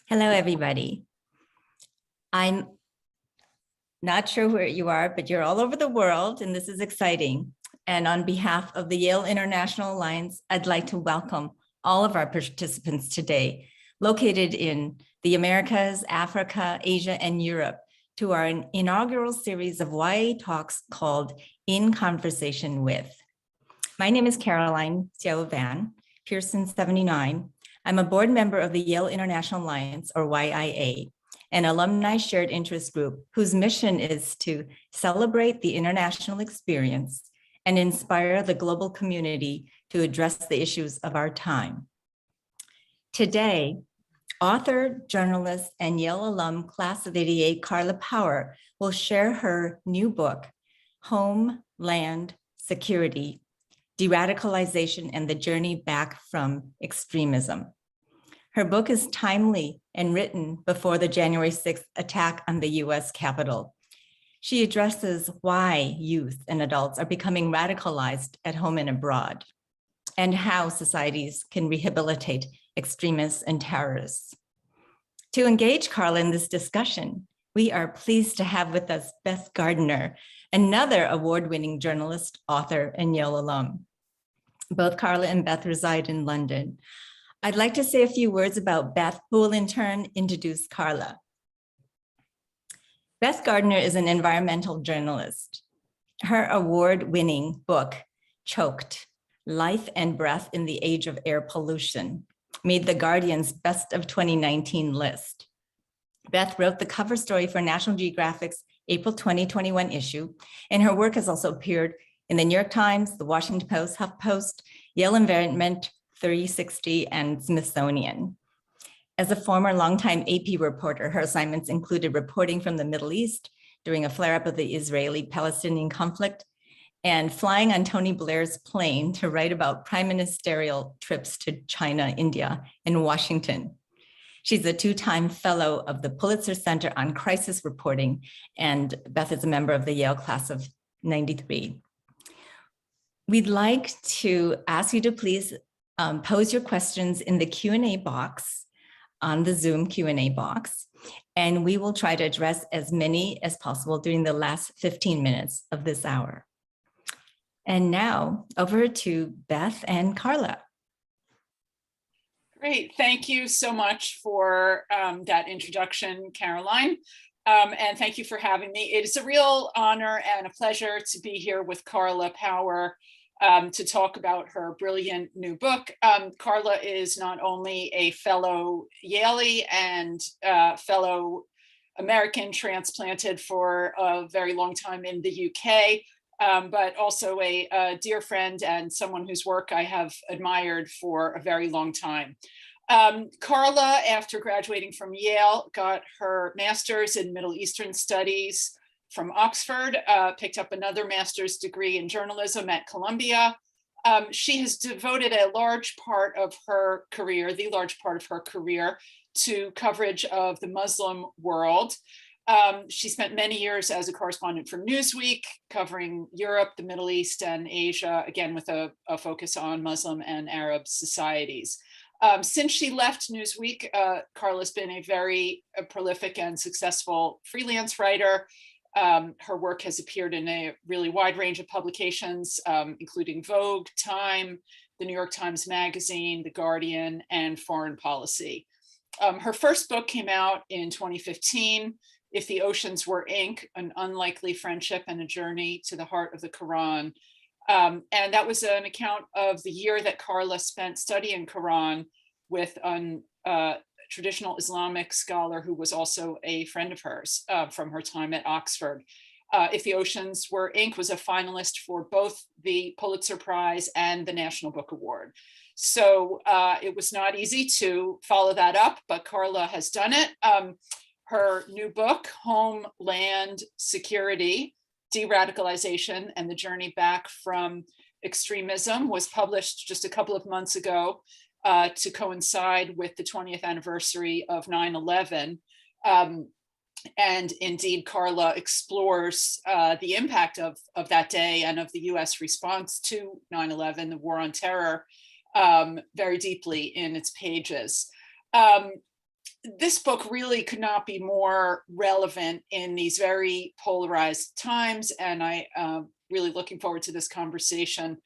Hello, everybody. I'm not sure where you are, but you're all over the world, and this is exciting. And on behalf of the Yale International Alliance, I'd like to welcome all of our participants today, located in the Americas, Africa, Asia, and Europe, to our inaugural series of YA talks called In Conversation With. My name is Caroline Van Pearson 79. I'm a board member of the Yale International Alliance, or YIA, an alumni shared interest group whose mission is to celebrate the international experience and inspire the global community to address the issues of our time. Today, author, journalist, and Yale alum class of '88, Carla Power, will share her new book, Home, Land, Security, Deradicalization and the Journey Back from Extremism. Her book is timely and written before the January 6th attack on the US Capitol. She addresses why youth and adults are becoming radicalized at home and abroad, and how societies can rehabilitate extremists and terrorists. To engage Carla in this discussion, we are pleased to have with us Beth Gardiner, another award-winning journalist, author, and Yale alum. Both Carla and Beth reside in London. I'd like to say a few words about Beth, who will in turn introduce Carla. Beth Gardiner is an environmental journalist. Her award-winning book, Choked: Life and Breath in the Age of Air Pollution, made the Guardian's Best of 2019 list. Beth wrote the cover story for National Geographic's April 2021 issue, and her work has also appeared in the New York Times, the Washington Post, HuffPost, Yale Environment 360, and Smithsonian. As a former longtime AP reporter, her assignments included reporting from the Middle East during a flare-up of the Israeli-Palestinian conflict, and flying on Tony Blair's plane to write about prime ministerial trips to China, India, and Washington. She's a two-time fellow of the Pulitzer Center on Crisis Reporting, and Beth is a member of the Yale class of '93. We'd like to ask you to please pose your questions in the Q&A box on the Zoom Q&A box, and we will try to address as many as possible during the last 15 minutes of this hour. And now over to Beth and Carla. Great, thank you so much for that introduction, Caroline. And thank you for having me. It is a real honor and a pleasure to be here with Carla Power to talk about her brilliant new book. Carla is not only a fellow Yaley and fellow American transplanted for a very long time in the UK, but also a dear friend and someone whose work I have admired for a very long time. Carla, after graduating from Yale, got her master's in Middle Eastern Studies from Oxford, picked up another master's degree in journalism at Columbia. She has devoted a large part of her career, the large part of her career, to coverage of the Muslim world. She spent many years as a correspondent for Newsweek, covering Europe, the Middle East, and Asia, again with a focus on Muslim and Arab societies. Since she left Newsweek, Carla's been a very prolific and successful freelance writer. Her work has appeared in a really wide range of publications, including Vogue, Time, the New York Times Magazine, The Guardian, and Foreign Policy. Her first book came out in 2015, If the Oceans Were Ink, An Unlikely Friendship and a Journey to the Heart of the Quran. And that was an account of the year that Carla spent studying Quran with a traditional Islamic scholar who was also a friend of hers from her time at Oxford. If the Oceans Were Ink was a finalist for both the Pulitzer Prize and the National Book Award. So it was not easy to follow that up, but Carla has done it. Her new book, Home, Land, Security, Deradicalization and the Journey Back from Extremism, was published just a couple of months ago to coincide with the 20th anniversary of 9/11. And indeed, Carla explores the impact of that day and of the US response to 9/11, the war on terror, very deeply in its pages. this book really could not be more relevant in these very polarized times, and I really looking forward to this conversation.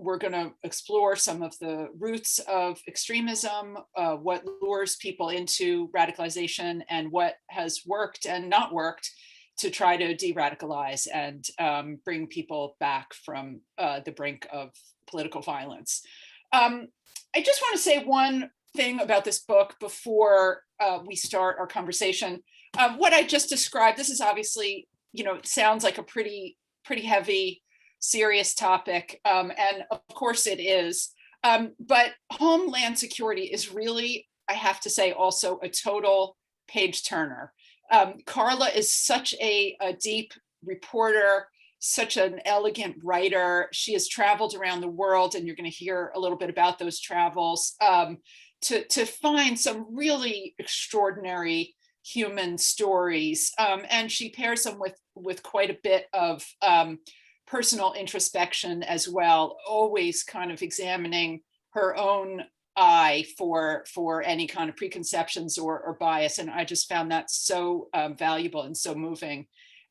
We're going to explore some of the roots of extremism, what lures people into radicalization, and what has worked and not worked to try to de-radicalize and bring people back from the brink of political violence. I just want to say one thing about this book before we start our conversation. What I just described, this is obviously, it sounds like a pretty heavy, serious topic, and of course it is. But Homeland Security is really, I have to say, also a total page turner. Carla is such a deep reporter, such an elegant writer. She has traveled around the world, and you're going to hear a little bit about those travels, to find some really extraordinary human stories. And she pairs them with quite a bit of personal introspection as well, always kind of examining her own eye for any kind of preconceptions or bias. And I just found that so valuable and so moving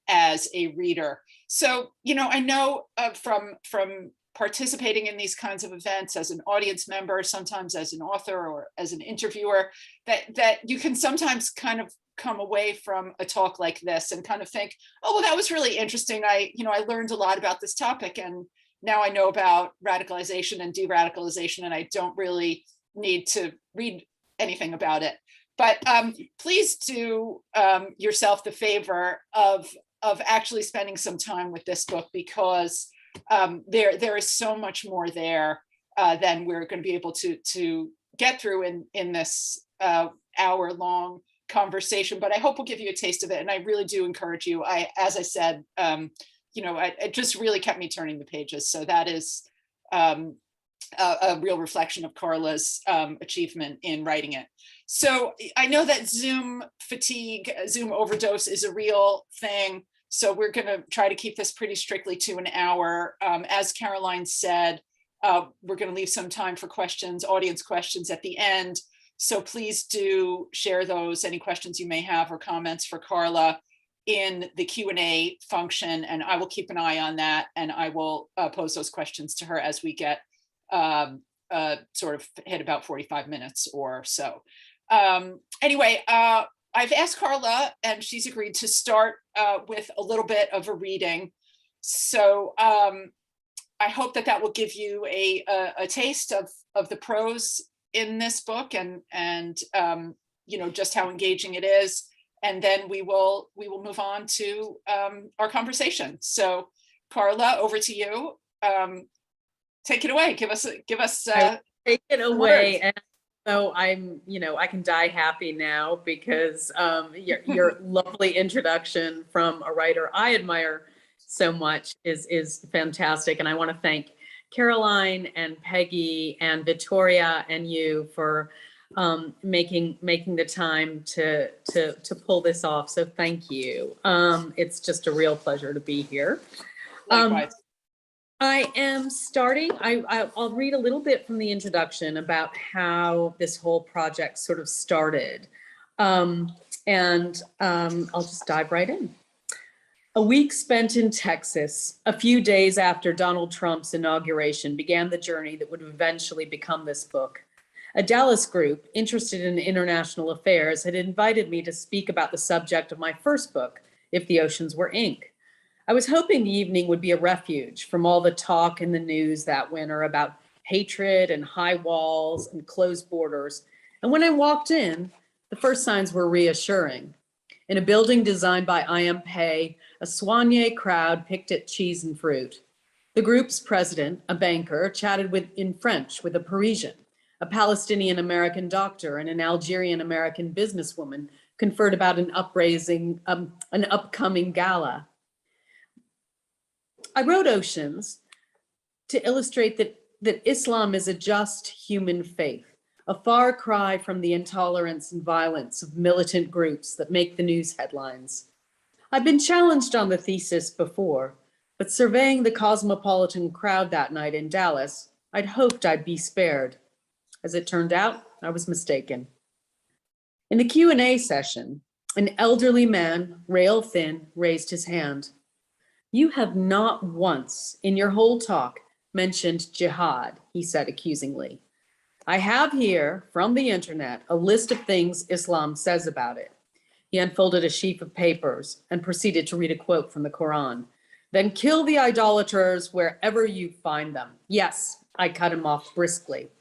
as a reader. So, I know from participating in these kinds of events as an audience member, sometimes as an author or as an interviewer, that you can sometimes kind of come away from a talk like this and kind of think, oh, well, that was really interesting. I learned a lot about this topic, and now I know about radicalization and de-radicalization, and I don't really need to read anything about it. But please do yourself the favor of actually spending some time with this book, because there is so much more there than we're going to be able to get through in this hour-long conversation. But I hope we'll give you a taste of it, and I really do encourage you. As I said, it just really kept me turning the pages. So that is a real reflection of Carla's achievement in writing it. So I know that Zoom fatigue, Zoom overdose is a real thing. So we're going to try to keep this pretty strictly to an hour. As Caroline said, we're going to leave some time for questions, audience questions at the end. So please do share those, any questions you may have or comments for Carla in the Q&A function, and I will keep an eye on that, and I will pose those questions to her as we get sort of hit about 45 minutes or so. Anyway, I've asked Carla, and she's agreed to start with a little bit of a reading. So I hope that will give you a taste of the prose in this book, and just how engaging it is. And then we will move on to our conversation. So Carla, over to you. Take it away. Give us take it away. And so I'm, I can die happy now, because your lovely introduction from a writer I admire so much is fantastic. And I want to thank Caroline and Peggy and Victoria and you for making the time to pull this off. So thank you. It's just a real pleasure to be here. Likewise. I am starting, I'll read a little bit from the introduction about how this whole project sort of started. And I'll just dive right in. A week spent in Texas, a few days after Donald Trump's inauguration, began the journey that would eventually become this book. A Dallas group interested in international affairs had invited me to speak about the subject of my first book, If the Oceans Were Ink. I was hoping the evening would be a refuge from all the talk in the news that winter about hatred and high walls and closed borders. And when I walked in, the first signs were reassuring. In a building designed by M.Phil, a soigné crowd picked at cheese and fruit. The group's president, a banker, chatted in French with a Parisian. A Palestinian-American doctor and an Algerian-American businesswoman conferred about an upcoming gala. I wrote Oceans to illustrate that Islam is a just human faith, a far cry from the intolerance and violence of militant groups that make the news headlines. I've been challenged on the thesis before, but surveying the cosmopolitan crowd that night in Dallas, I'd hoped I'd be spared. As it turned out, I was mistaken. In the Q&A session, an elderly man, rail thin, raised his hand. "You have not once in your whole talk mentioned jihad," he said accusingly. "I have here from the internet a list of things Islam says about it." He unfolded a sheaf of papers and proceeded to read a quote from the Quran. "Then kill the idolaters wherever you find them." Yes, I cut him off briskly.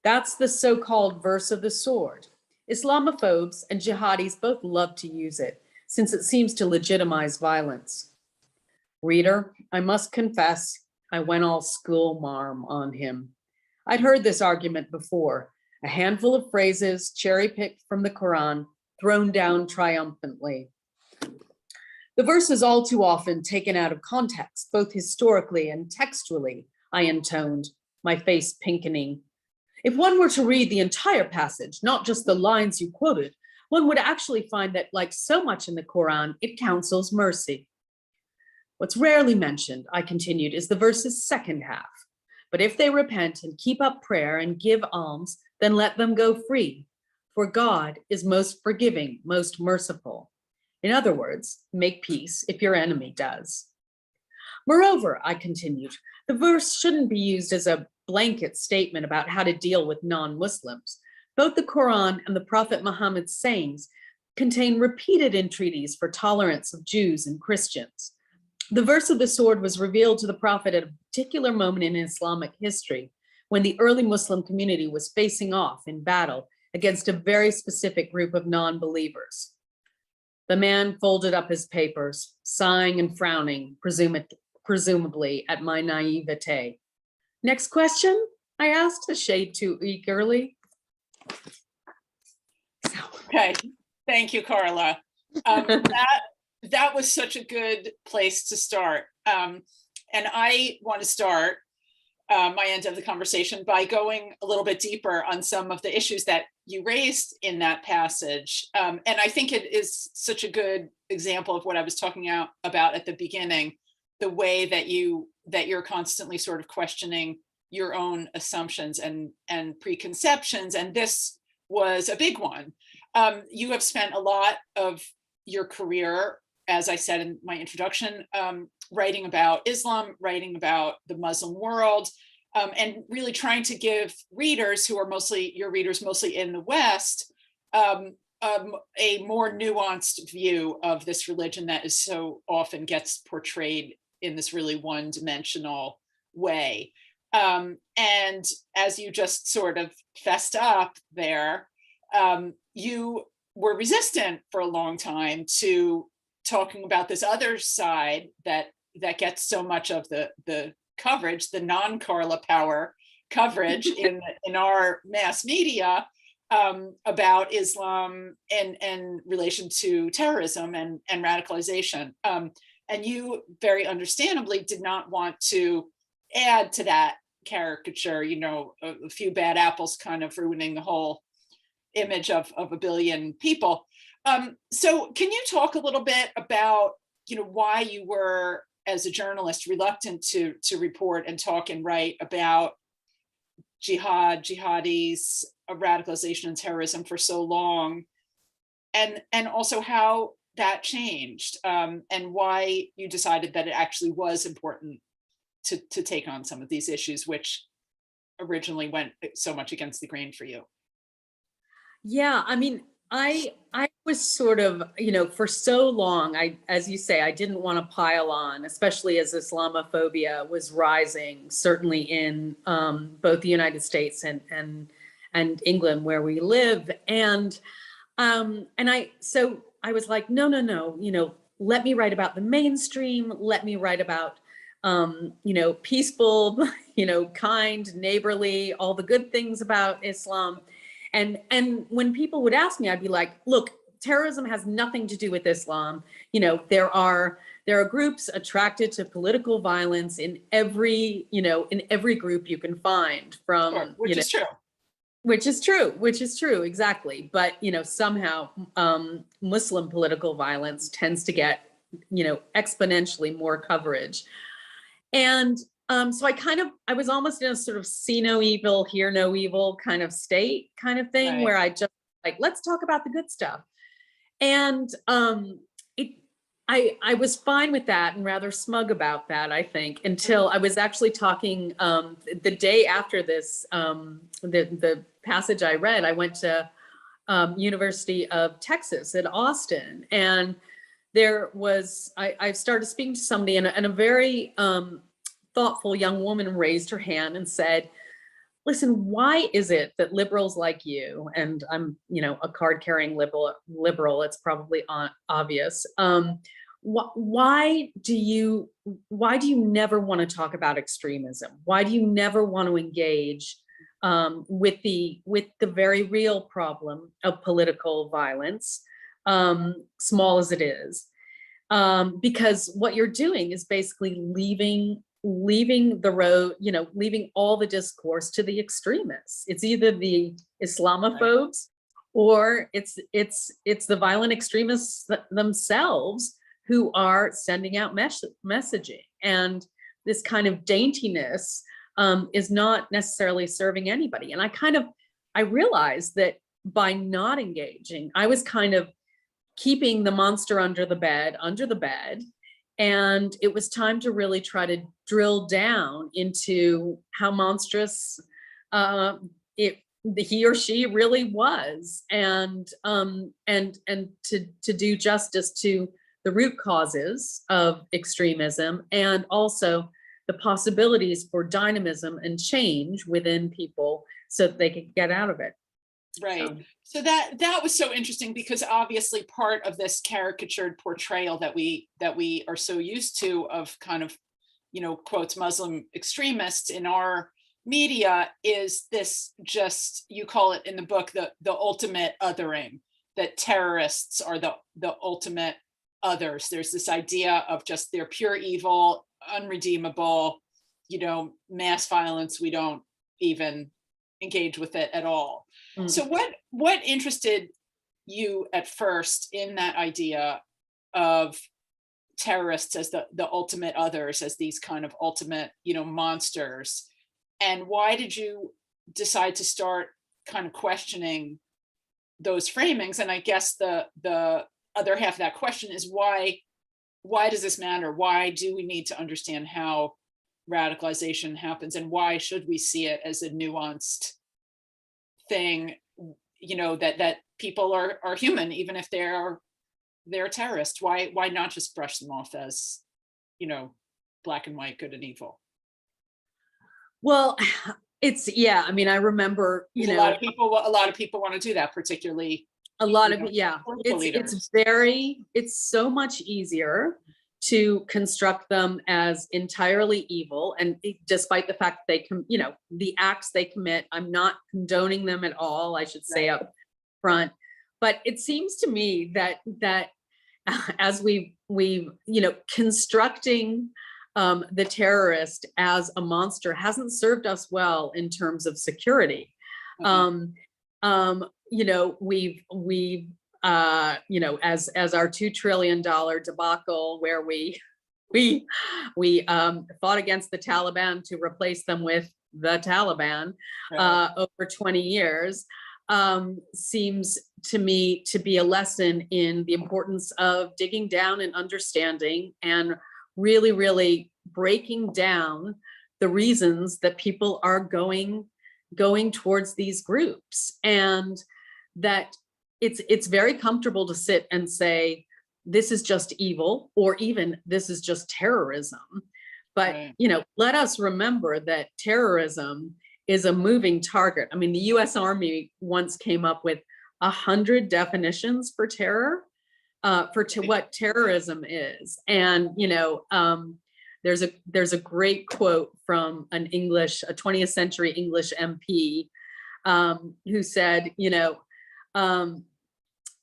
That's the so-called verse of the sword. Islamophobes and jihadis both love to use it, since it seems to legitimize violence. Reader, I must confess, I went all school marm on him. I'd heard this argument before, a handful of phrases cherry-picked from the Quran, thrown down triumphantly. The verse is all too often taken out of context, both historically and textually, I intoned, my face pinkening. If one were to read the entire passage, not just the lines you quoted, one would actually find that, like so much in the Quran, it counsels mercy. What's rarely mentioned, I continued, is the verse's second half. But if they repent and keep up prayer and give alms, then let them go free. For God is most forgiving, most merciful. In other words, make peace if your enemy does. Moreover, I continued, the verse shouldn't be used as a blanket statement about how to deal with non-Muslims. Both the Quran and the Prophet Muhammad's sayings contain repeated entreaties for tolerance of Jews and Christians. The verse of the sword was revealed to the Prophet at a particular moment in Islamic history, when the early Muslim community was facing off in battle against a very specific group of non-believers. The man folded up his papers, sighing and frowning, presumably at my naivete. Next question, I asked, a shade too eagerly. Okay, thank you, Carla. That was such a good place to start. And I want to start my end of the conversation by going a little bit deeper on some of the issues that you raised in that passage. And I think it is such a good example of what I was talking about at the beginning, the way that you're constantly sort of questioning your own assumptions and preconceptions. And this was a big one. You have spent a lot of your career, as I said in my introduction, writing about Islam, writing about the Muslim world, and really trying to give readers who are your readers mostly in the West, a more nuanced view of this religion that is so often gets portrayed in this really one-dimensional way. And as you just sort of fessed up there, you were resistant for a long time to talking about this other side that gets so much of the coverage, the non-Carla Power coverage in our mass media about Islam and relation to terrorism and radicalization. And you very understandably did not want to add to that caricature, a few bad apples kind of ruining the whole image of a billion people. So can you talk a little bit about, why you were, as a journalist, reluctant to report and talk and write about jihadis, radicalization and terrorism for so long, and also how that changed, and why you decided that it actually was important to take on some of these issues, which originally went so much against the grain for you? Yeah, I mean, I was sort of, for so long, as you say, I didn't want to pile on, especially as Islamophobia was rising, certainly in both the United States and England, where we live. And I was like, no, let me write about the mainstream. Let me write about, peaceful, kind, neighborly, all the good things about Islam. And when people would ask me, I'd be like, look, terrorism has nothing to do with Islam. There are groups attracted to political violence in every group you can find, from Sure, which is true. Which is true, exactly. But, somehow Muslim political violence tends to get, exponentially more coverage. And so I was almost in a sort of see no evil, hear no evil kind of state kind of thing, Right. where I just like, let's talk about the good stuff. And I was fine with that and rather smug about that, I think, until I was actually talking the day after this, the passage I read, I went to University of Texas at Austin, and there was, I started speaking to somebody, and a very thoughtful young woman raised her hand and said, listen, why is it that liberals like you, and I'm, a card-carrying liberal, it's probably obvious. Why do you never want to talk about extremism? Why do you never want to engage with the very real problem of political violence, small as it is? Because what you're doing is basically leaving the road, leaving all the discourse to the extremists. It's either the Islamophobes or it's the violent extremists themselves who are sending out messaging. And this kind of daintiness is not necessarily serving anybody. And I realized that by not engaging, I was kind of keeping the monster under the bed. And it was time to really try to drill down into how monstrous he or she really was, and to do justice to the root causes of extremism, and also the possibilities for dynamism and change within people so that they could get out of it. Right. So that was so interesting, because obviously part of this caricatured portrayal that we are so used to of kind of, quotes, Muslim extremists in our media is this, just, you call it in the book, the ultimate othering, that terrorists are the ultimate others. There's this idea of just they're pure evil, unredeemable, mass violence. We don't even engage with it at all. Mm-hmm. So what interested you at first in that idea of terrorists as the ultimate others, as these kind of ultimate, monsters? And why did you decide to start kind of questioning those framings? And I guess the other half of that question is why does this matter? Why do we need to understand how radicalization happens, and why should we see it as a nuanced thing, that people are human, even if they're terrorists? Why not just brush them off as, black and white, good and evil? Well, I remember, a lot of people want to do that, particularly it's so much easier to construct them as entirely evil. And despite the fact that the acts they commit, I'm not condoning them at all, I should say up front. But it seems to me that as we constructing the terrorist as a monster hasn't served us well in terms of security. Mm-hmm. We've as our $2 trillion debacle, where we fought against the Taliban to replace them with the Taliban over 20 years, seems to me to be a lesson in the importance of digging down and understanding, and really, really breaking down the reasons that people are going towards these groups. And that it's very comfortable to sit and say, this is just evil, or even this is just terrorism. But, let us remember that terrorism is a moving target. I mean, the US Army once came up with 100 definitions for terror, what terrorism is. And, there's a great quote from a 20th century English MP who said,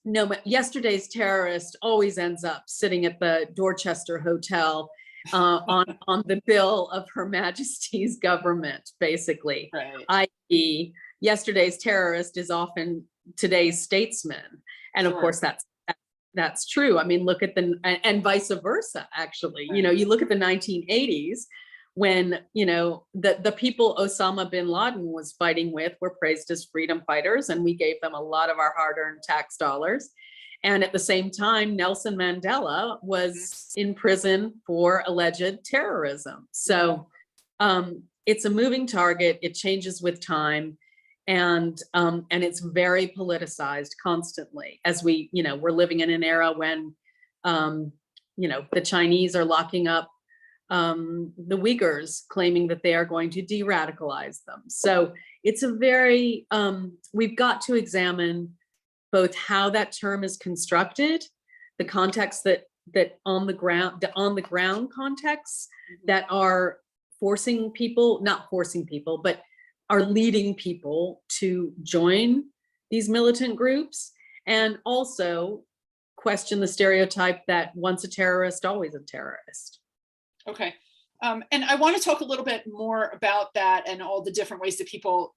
no, yesterday's terrorist always ends up sitting at the Dorchester Hotel on the bill of Her Majesty's government, basically. Right. I.e., yesterday's terrorist is often today's statesman. And of course, that's true. I mean, look at and vice versa, actually. Right. You look at the 1980s, when, you know, the people Osama bin Laden was fighting with were praised as freedom fighters, and we gave them a lot of our hard-earned tax dollars. And at the same time, Nelson Mandela was in prison for alleged terrorism. So it's a moving target. It changes with time. And it's very politicized constantly, as we, you know, we're living in an era when, you know, the Chinese are locking up the Uyghurs, claiming that they are going to de-radicalize them. So it's a very, we've got to examine both how that term is constructed, the context that on the ground contexts that are forcing people, not forcing people, but are leading people to join these militant groups, and also question the stereotype that once a terrorist, always a terrorist. Okay. And I want to talk a little bit more about that and all the different ways that people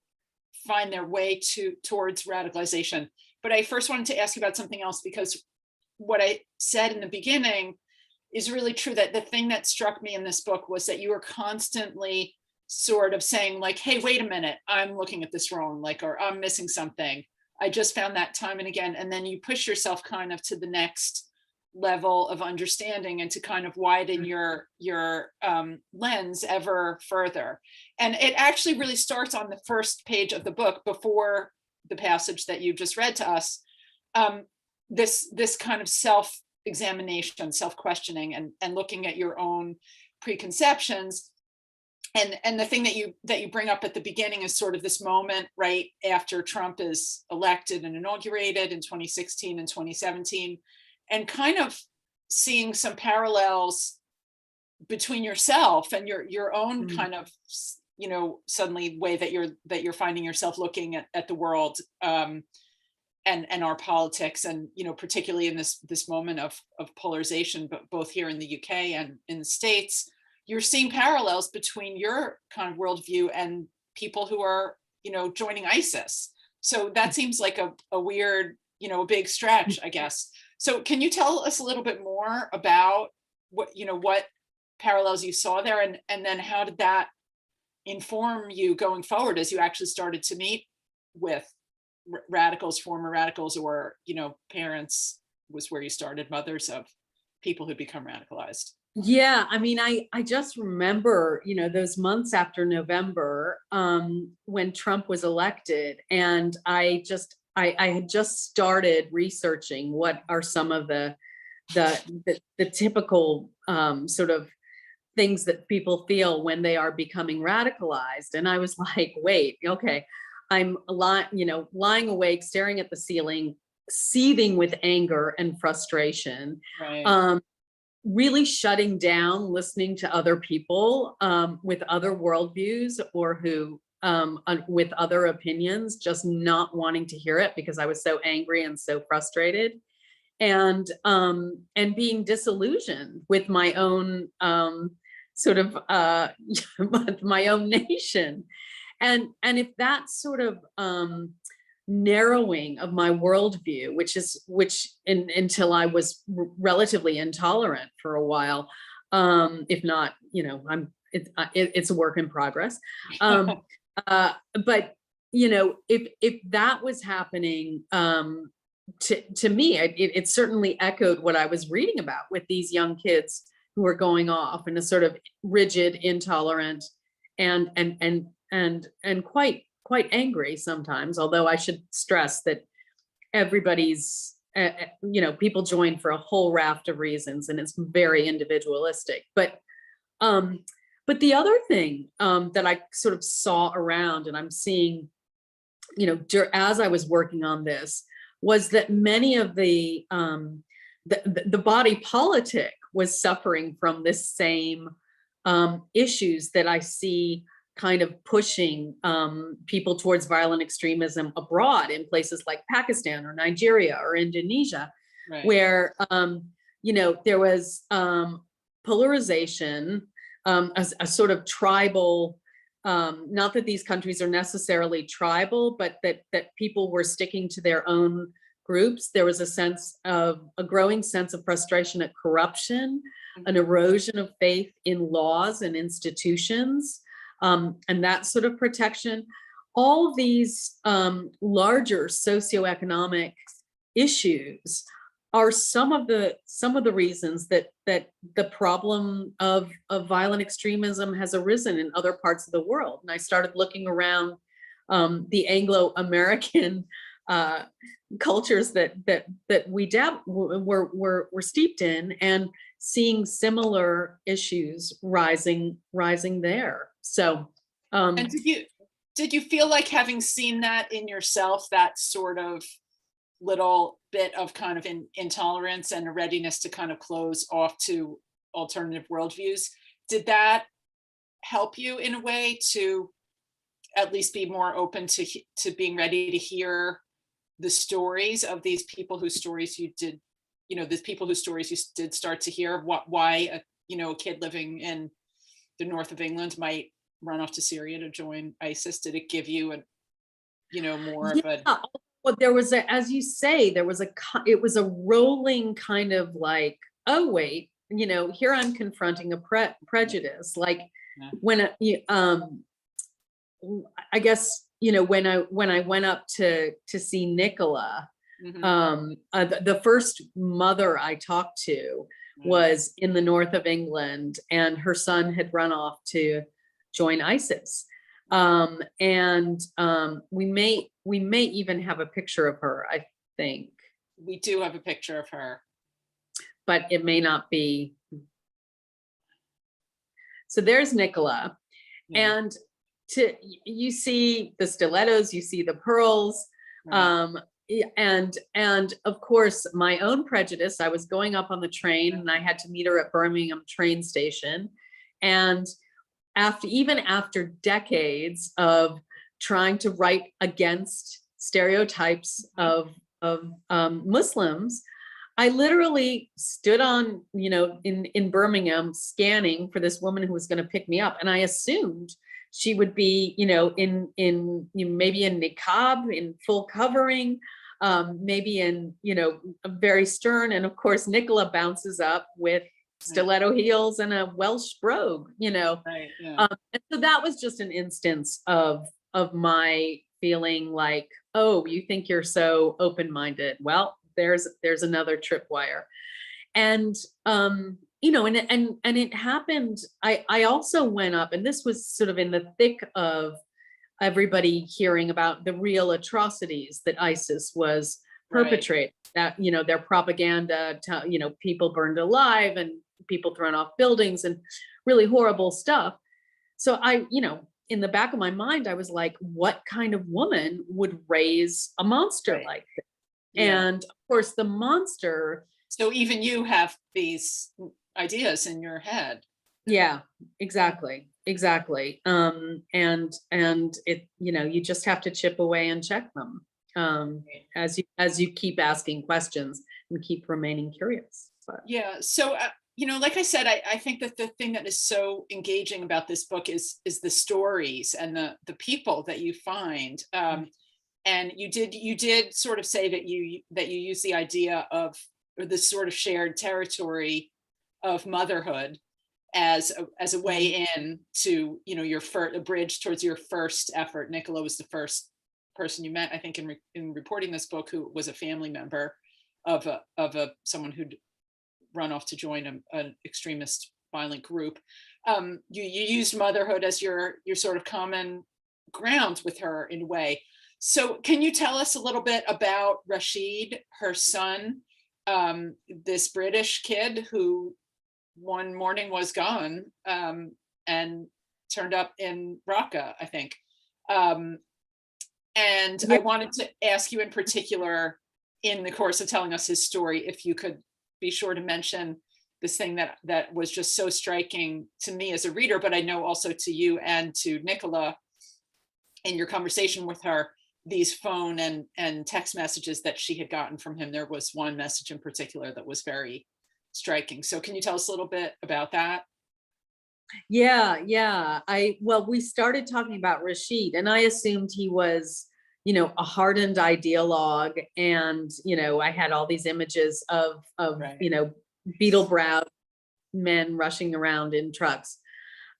find their way towards radicalization. But I first wanted to ask you about something else, because what I said in the beginning is really true, that the thing that struck me in this book was that you were constantly sort of saying like, hey, wait a minute, I'm looking at this wrong, like, or I'm missing something. I just found that time and again. And then you push yourself kind of to the next level of understanding and to kind of widen your lens ever further. And it actually really starts on the first page of the book, before the passage that you just read to us, this kind of self-examination, self-questioning, and looking at your own preconceptions. And the thing that you bring up at the beginning is sort of this moment right after Trump is elected and inaugurated in 2016 and 2017, and kind of seeing some parallels between yourself and your own kind of, you know, suddenly way that you're finding yourself looking at the world, and our politics, and, you know, particularly in this moment of polarization, but both here in the UK and in the States, you're seeing parallels between your kind of worldview and people who are, you know, joining ISIS. So that seems like a weird, you know, a big stretch, I guess. So can you tell us a little bit more about what parallels you saw there, and then how did that inform you going forward as you actually started to meet with radicals, former radicals, or, you know, parents was where you started, mothers of people who become radicalized? Yeah, I mean, I just remember, you know, those months after November, when Trump was elected, and I had just started researching what are some of the typical sort of things that people feel when they are becoming radicalized. And I was like, wait, okay, I'm lying awake, staring at the ceiling, seething with anger and frustration. Right. Really shutting down listening to other people with other worldviews, or who with other opinions, just not wanting to hear it because I was so angry and so frustrated, and being disillusioned with my own sort of my own nation. And if that sort of narrowing of my worldview, until I was relatively intolerant for a while, if not, you know, it's a work in progress. But you know, if that was happening to me, it certainly echoed what I was reading about with these young kids who were going off in a sort of rigid, intolerant, and quite angry sometimes, although I should stress that everybody's, you know, people join for a whole raft of reasons, and it's very individualistic. But the other thing that I sort of saw around, and I'm seeing, you know, as I was working on this, was that many of the body politic was suffering from this same issues that I see kind of pushing people towards violent extremism abroad, in places like Pakistan or Nigeria or Indonesia, right, where you know, there was polarization, a sort of tribal, not that these countries are necessarily tribal, but that people were sticking to their own groups. There was a growing sense of frustration at corruption, an erosion of faith in laws and institutions, and that sort of protection. All of these larger socioeconomic issues are some of the reasons that the problem of violent extremism has arisen in other parts of the world. And I started looking around the Anglo-American cultures that we're steeped in, and seeing similar issues rising there. So, and did you feel like, having seen that in yourself, that sort of little bit of kind of intolerance and a readiness to kind of close off to alternative worldviews, did that help you in a way to at least be more open to being ready to hear the stories of these people whose stories you did, start to hear, why a kid living in the north of England might run off to Syria to join ISIS? Did it give you more of a... Well, there was as you say, it was a rolling kind of like, oh wait, here I'm confronting a prejudice. Like, when I guess, when I went up to see Nicola, the first mother I talked to was in the north of England, and her son had run off to join ISIS. We may even have a picture of her, I think. We do have a picture of her, but it may not be. So there's Nicola, and you see the stilettos, you see the pearls, and of course my own prejudice. I was going up on the train, and I had to meet her at Birmingham train station, and after decades of trying to write against stereotypes of Muslims, I literally stood on, in Birmingham, scanning for this woman who was going to pick me up, and I assumed she would be, in maybe in niqab, in full covering, maybe in, very stern. And of course, Nicola bounces up with stiletto heels and a Welsh brogue, Right, yeah. And so that was just an instance of my feeling like, oh, you think you're so open-minded. Well, there's another tripwire. And and it happened. I also went up, and this was sort of in the thick of everybody hearing about the real atrocities that ISIS was perpetrating. That, their propaganda, people burned alive and people thrown off buildings and really horrible stuff. So I, in the back of my mind, I was like, what kind of woman would raise a monster like this? Yeah. And of course, the monster. So even you have these ideas in your head. Yeah, exactly. And it, you just have to chip away and check them as you keep asking questions and keep remaining curious. But. Yeah. So, like I said, I think that the thing that is so engaging about this book is the stories and the people that you find. And you did sort of say that you use the idea of, or this sort of shared territory of motherhood as a way in to, your a bridge towards your first effort. Nicola was the first person you met, I think, in reporting this book, who was a family member of someone who'd run off to join an extremist violent group. You used motherhood as your sort of common ground with her in a way. So can you tell us a little bit about Rashid, her son, this British kid who one morning was gone and turned up in Raqqa, I think. And yeah. I wanted to ask you in particular, in the course of telling us his story, if you could be sure to mention this thing that was just so striking to me as a reader, but I know also to you and to Nicola in your conversation with her, these phone and text messages that she had gotten from him. There was one message in particular that was very striking. So can you tell us a little bit about that? Yeah. We started talking about Rashid, and I assumed he was, a hardened ideologue, and I had all these images of Right. beetle browed men rushing around in trucks.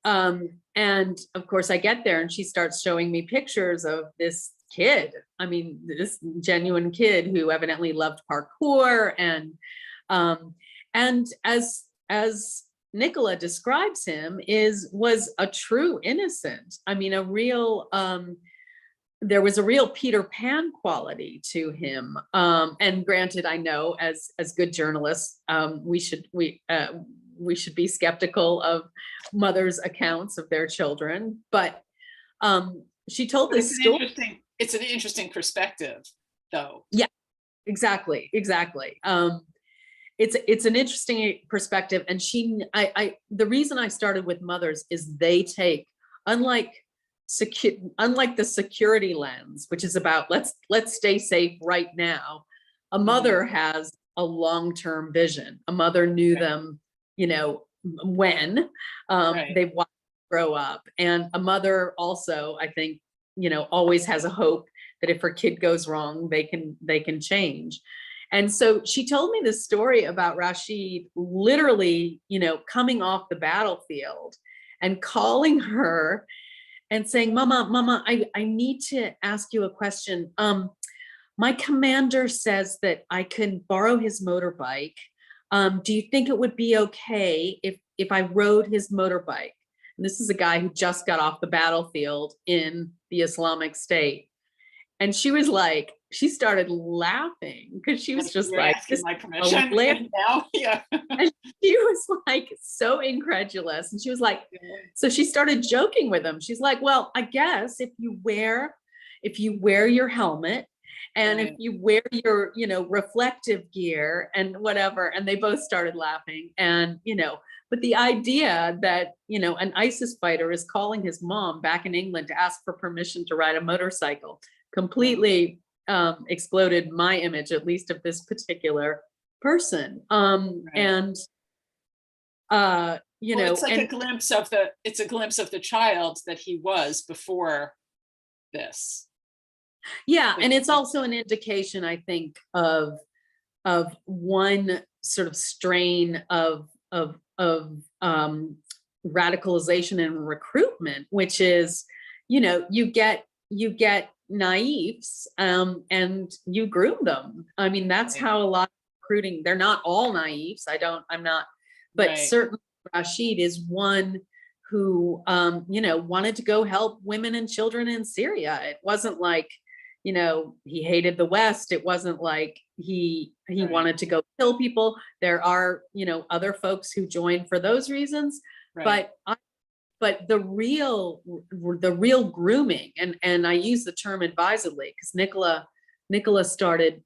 And of course I get there and she starts showing me pictures of this kid. I mean, this genuine kid who evidently loved parkour, and as Nicola describes him, was a true innocent. I mean, there was a real Peter Pan quality to him. And granted, I know as good journalists, we should be skeptical of mothers' accounts of their children. But she told this story. It's an interesting perspective, though. Yeah, exactly. It's an interesting perspective. And the reason I started with mothers is they take, unlike the security lens, which is about let's stay safe right now, a mother has a long-term vision. A mother knew them, when they watched them grow up. And a mother also, I think, always has a hope that if her kid goes wrong, they can change. And so she told me this story about Rashid literally, coming off the battlefield and calling her and saying, Mama, I need to ask you a question. My commander says that I can borrow his motorbike. Do you think it would be okay if I rode his motorbike? And this is a guy who just got off the battlefield in the Islamic State. And she started laughing because she was just like, asking my permission now. Yeah. And she was like so incredulous. And she was like, so she started joking with him. She's like, well, I guess if you wear your helmet and if you wear your, reflective gear and whatever, and they both started laughing. And, but the idea that, an ISIS fighter is calling his mom back in England to ask for permission to ride a motorcycle completely exploded my image, at least of this particular person. And it's like a glimpse of the child that he was before this. Yeah, and it's also an indication, I think, of one sort of strain of radicalization and recruitment, which is, you get naifs and you groom them. I mean, that's how a lot of recruiting, they're not all naifs. But certainly Rashid is one who, wanted to go help women and children in Syria. It wasn't like, he hated the West. It wasn't like he wanted to go kill people. There are, other folks who joined for those reasons, but the real grooming, and I use the term advisedly because Nicola started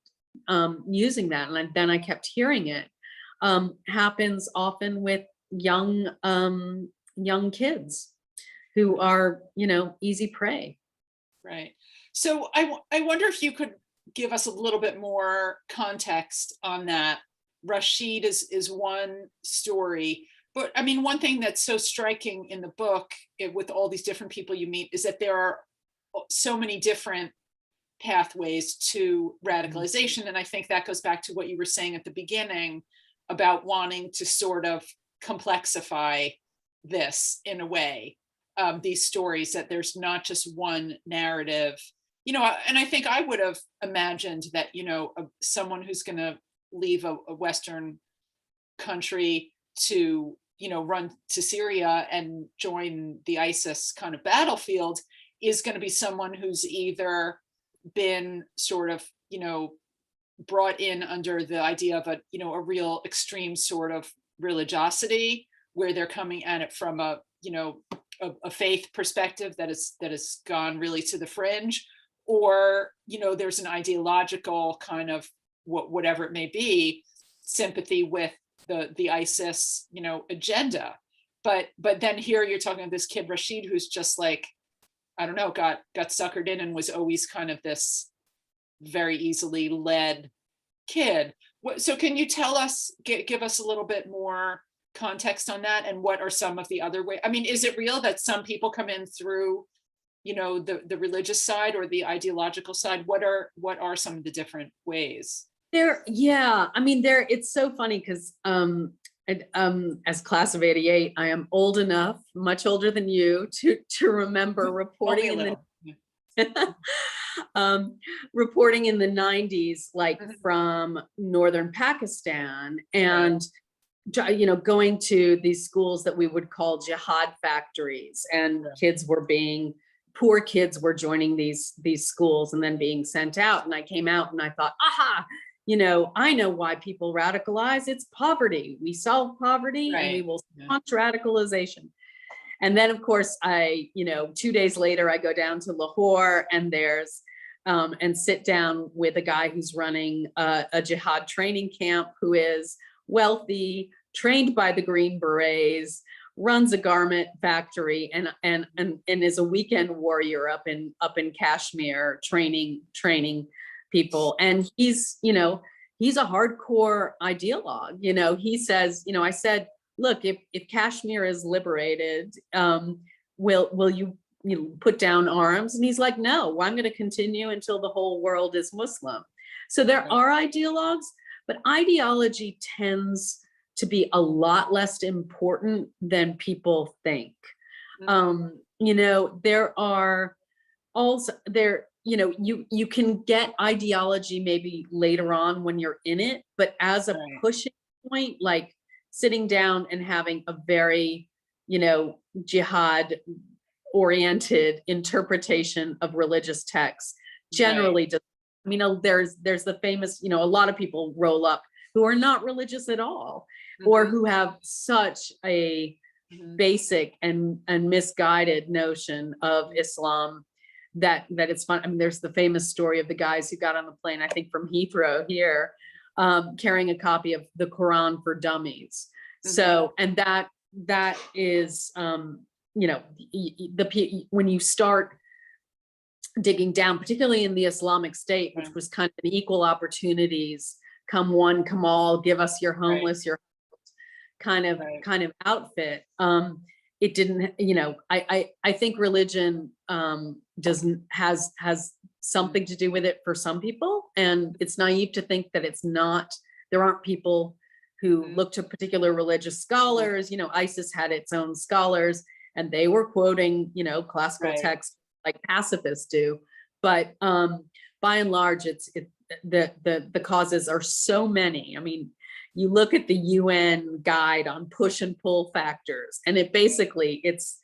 using that, and then I kept hearing it, happens often with young kids who are, easy prey. Right. So I wonder if you could give us a little bit more context on that. Rashid is one story, but I mean, one thing that's so striking in the book with all these different people you meet is that there are so many different pathways to radicalization. And I think that goes back to what you were saying at the beginning about wanting to sort of complexify this in a way, these stories, that there's not just one narrative, and I think I would have imagined that, someone who's going to leave a Western country to, run to Syria and join the ISIS kind of battlefield is going to be someone who's either been sort of, brought in under the idea of a real extreme sort of religiosity, where they're coming at it from a faith perspective that has gone really to the fringe, or, there's an ideological kind of whatever it may be, sympathy with the ISIS, agenda. But then here you're talking about this kid Rashid, who's just like, I don't know, got suckered in and was always kind of this very easily led kid. So can you tell us, give us a little bit more context on that, and what are some of the other ways? I mean, is it real that some people come in through, the religious side or the ideological side? What are some of the different ways? It's so funny because as class of 88, I am old enough, much older than you, to remember reporting in the reporting in the 90s, like from northern Pakistan, and going to these schools that we would call jihad factories, and poor kids were joining these schools and then being sent out. And I came out and I thought, aha, I know why people radicalize. It's poverty. We solve poverty and we will launch radicalization. And then, of course, 2 days later, I go down to Lahore and and sit down with a guy who's running a jihad training camp, who is wealthy, trained by the Green Berets, runs a garment factory, and is a weekend warrior up in Kashmir, training people. And he's a hardcore ideologue. He says, I said, look, if Kashmir is liberated, will you put down arms? And he's like, no, I'm going to continue until the whole world is Muslim. So there are ideologues, but ideology tends to be a lot less important than people think. There are also you can get ideology maybe later on when you're in it, but as a pushing point, like sitting down and having a very, jihad oriented interpretation of religious texts generally does. There's the famous, a lot of people roll up who are not religious at all, or who have such a basic and misguided notion of Islam that it's fun. There's the famous story of the guys who got on the plane, I think from Heathrow here, carrying a copy of the Quran for Dummies. So, and that is, when you start digging down, particularly in the Islamic State, which was kind of an equal opportunities, come one, come all, give us your homeless, your kind of outfit. It didn't, I think religion has something to do with it for some people, and it's naive to think that there aren't people who look to particular religious scholars. ISIS had its own scholars, and they were quoting, classical texts like pacifists do. But by and large, the causes are so many. You look at the UN guide on push and pull factors, and it's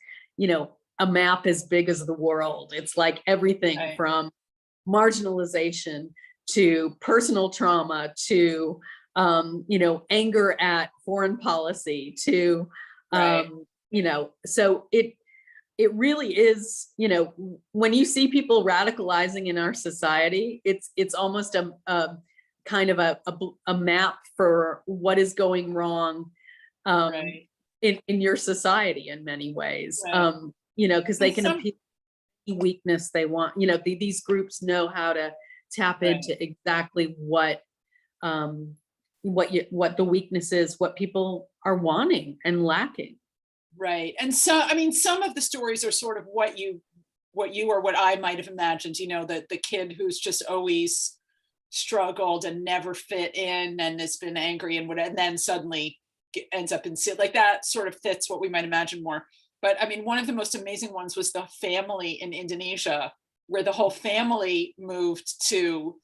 a map as big as the world. It's like everything from marginalization to personal trauma to anger at foreign policy to so it really is, when you see people radicalizing in our society, it's almost a kind of a map for what is going wrong in your society in many ways. Because they can appeal any weakness they want. These groups know how to tap into exactly what the weakness is, what people are wanting and lacking. Right. And so, some of the stories are sort of what you or what I might have imagined, the kid who's just always struggled and never fit in and has been angry and then suddenly ends up in like that sort of fits what we might imagine more. But one of the most amazing ones was the family in Indonesia, where the whole family moved to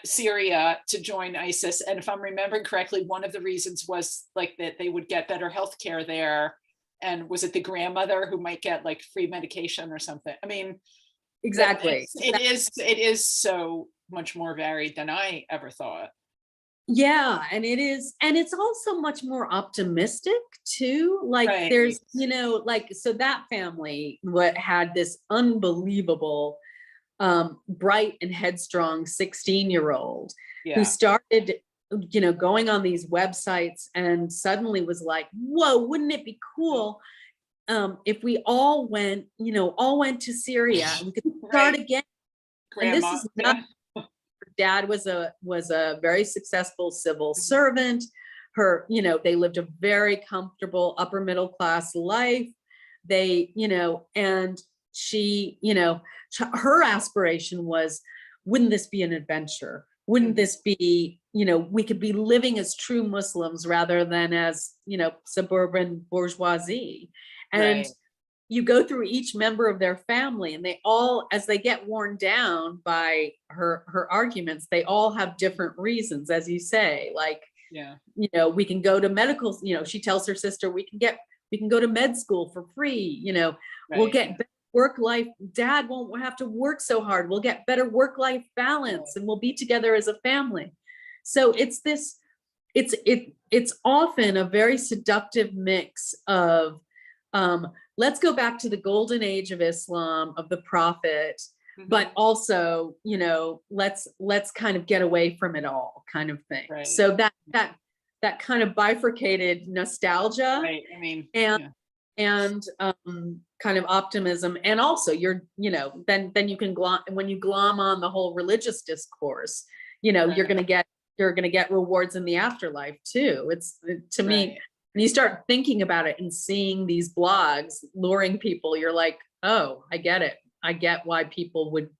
Syria to join ISIS. And if I'm remembering correctly, one of the reasons was like that they would get better healthcare there. And was it the grandmother who might get like free medication or something? Exactly. It is so much more varied than I ever thought. Yeah, and it is, and it's also much more optimistic too. Like there's, so that family had this unbelievable, bright and headstrong 16-year-old who started, going on these websites and suddenly was like, whoa, wouldn't it be cool if we all went to Syria and we could start again. Grandma, and this is not. Dad was a very successful civil servant. They lived a very comfortable upper middle class life. And she, her aspiration was, wouldn't this be an adventure? Wouldn't this be, we could be living as true Muslims rather than as, suburban bourgeoisie. And Right. you go through each member of their family, and they all, as they get worn down by her arguments, they all have different reasons, as you say, like, Yeah. we can go to medical, she tells her sister, we can go to med school for free, we'll Right. get better work life, dad won't have to work so hard, we'll get better work life balance, and we'll be together as a family. So it's this, it's often a very seductive mix of, let's go back to the golden age of Islam, of the Prophet, but also, let's kind of get away from it all, kind of thing. Right. So that kind of bifurcated nostalgia, Right. I mean, and kind of optimism, and also then you can when you glom on the whole religious discourse, Right. you're gonna get rewards in the afterlife too. It's, to me, Right. when you start thinking about it and seeing these blogs luring people, you're like, oh, I get it. I get why people would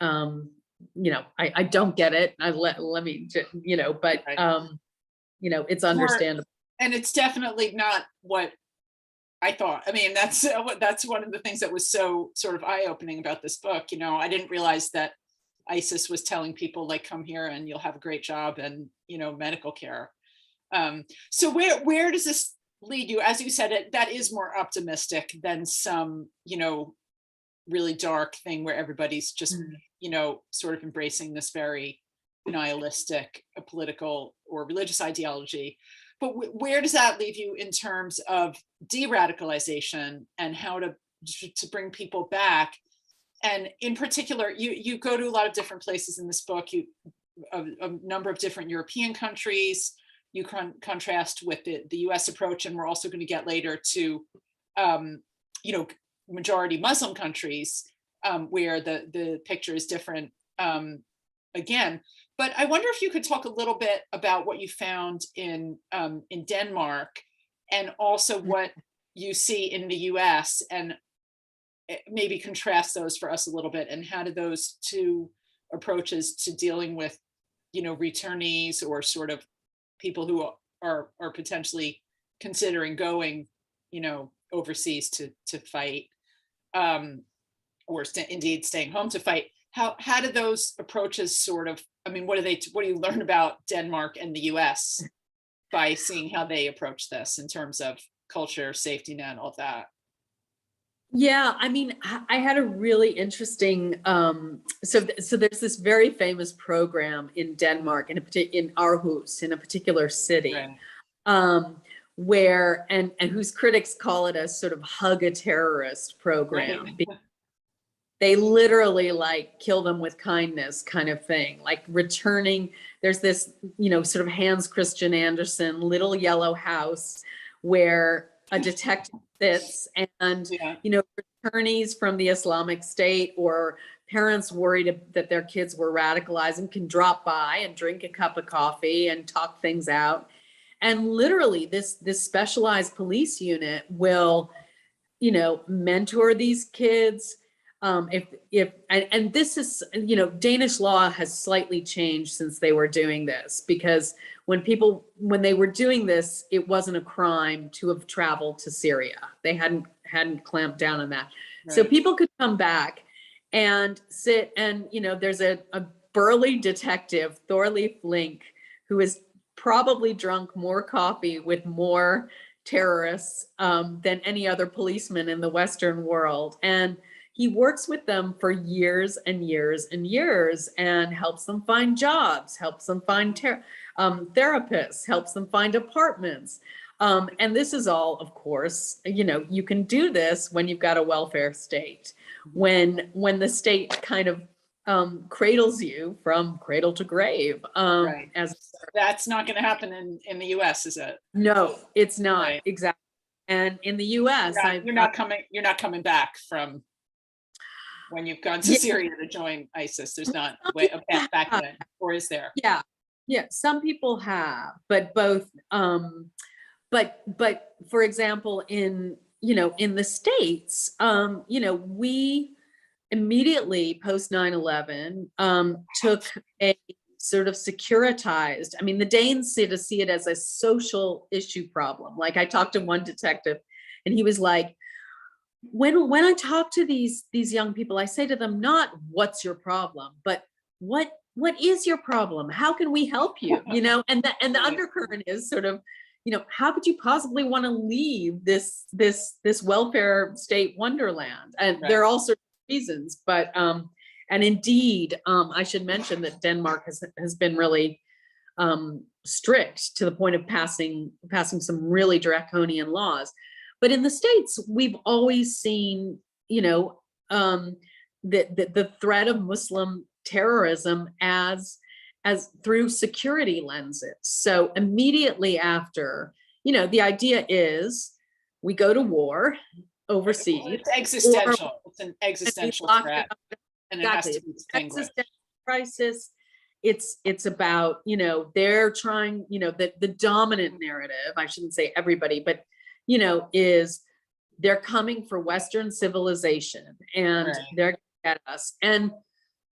I don't get it. Let me but Right. it's understandable. And it's definitely not what I thought. I mean, that's one of the things that was so sort of eye-opening about this book. I didn't realize that ISIS was telling people, like, come here and you'll have a great job and, medical care. So where does this lead you? As you said, that is more optimistic than some, really dark thing where everybody's just, sort of embracing this very nihilistic political or religious ideology. But where does that leave you in terms of de-radicalization and how to bring people back? And in particular, you go to a lot of different places in this book, a number of different European countries. You contrast with the US approach, and we're also going to get later to, majority Muslim countries, where the picture is different again. But I wonder if you could talk a little bit about what you found in Denmark, and also what you see in the US, and maybe contrast those for us a little bit, and how do those two approaches to dealing with, returnees or sort of people who are potentially considering going, overseas to fight, or indeed staying home to fight. How do those approaches sort of, I mean, what do you learn about Denmark and the US by seeing how they approach this in terms of culture, safety net, all of that? Yeah, I mean, I had a really interesting, so there's this very famous program in Denmark, in Aarhus, in a particular city, Right. where, and whose critics call it a sort of hug a terrorist program. Right. They literally like kill them with kindness kind of thing, like returning. There's this, sort of Hans Christian Andersen little yellow house where a detective sits, and, returnees from the Islamic State or parents worried that their kids were radicalized and can drop by and drink a cup of coffee and talk things out. And literally this specialized police unit will, mentor these kids. And this is, Danish law has slightly changed since they were doing this, because when they were doing this, it wasn't a crime to have traveled to Syria. They hadn't clamped down on that. Right. So people could come back and sit, and, there's a burly detective, Thorleif Link, who is probably drunk more coffee with more terrorists than any other policeman in the Western world. And he works with them for years and years and years, and helps them find jobs, helps them find therapists, helps them find apartments. And this is all, of course, you can do this when you've got a welfare state, when the state kind of cradles you from cradle to grave. Right. That's not going to happen in the US, is it? No, it's not. Right. Exactly. And in the US, you're not coming back from when you've gone to Syria to join ISIS. There's not a path back then, or is there? Yeah, some people have, but both, but for example, in in the States, we immediately post 9/11 took a sort of securitized, I mean, the Danes see it as a social issue problem. Like, I talked to one detective and he was like, when I talk to these young people, I say to them, not what's your problem, but what is your problem? How can we help you? And the undercurrent is sort of, how could you possibly want to leave this welfare state wonderland? And there are all sorts of reasons, but and indeed, I should mention that Denmark has been really strict to the point of passing some really draconian laws. But in the States, we've always seen, the threat of Muslim terrorism as through security lenses. So immediately after, the idea is we go to war overseas. Well, it's existential. It's an existential threat. And it has to be distinguished. Crisis. It's about, they're trying, the dominant narrative, I shouldn't say everybody, but, is they're coming for Western civilization and they're gonna get us. And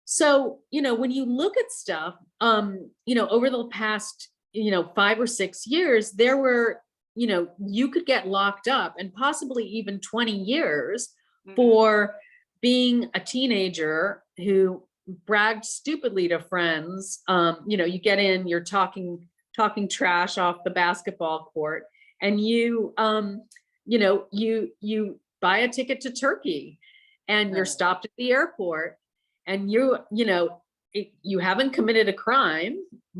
so, when you look at stuff, over the past, 5 or 6 years, there were, you could get locked up and possibly even 20 years for being a teenager who bragged stupidly to friends. You get in, you're talking trash off the basketball court, and you buy a ticket to Turkey, and you're stopped at the airport, and you haven't committed a crime.